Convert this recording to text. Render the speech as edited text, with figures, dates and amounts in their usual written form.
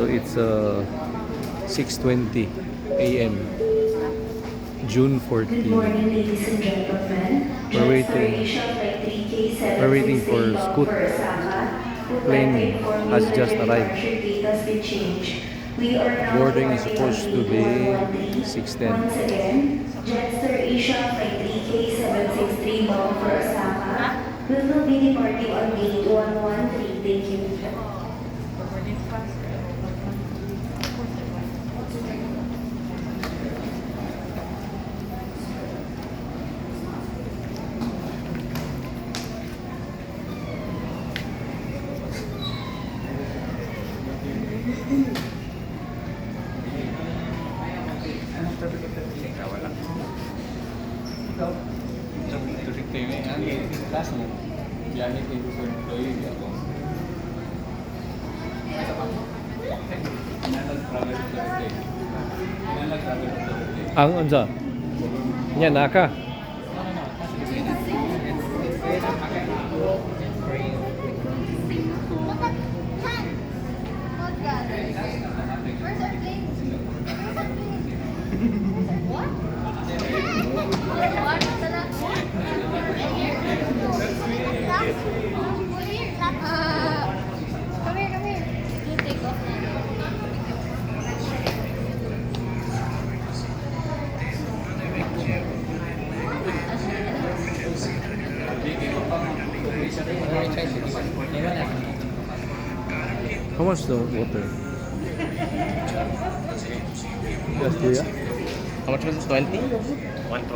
So it's 6:20 a.m. June 14. Good morning, ladies and gentlemen. We're waiting. Asia Flight 3K We're waiting for Scoot. for Osaka. Would Plane like to inform you has that just the arrived. departure gate has been changed. We are now Boarding is departing supposed on to be gate 113. 6:10. Once again, Jetstar Asia Flight 3K763 bound for Osaka. We will be departing on gate 113. Thank you. Ang unsa? Nya naka. Come here. You take off now. How much the water? Yes, kuya. How much was this? 20? 120.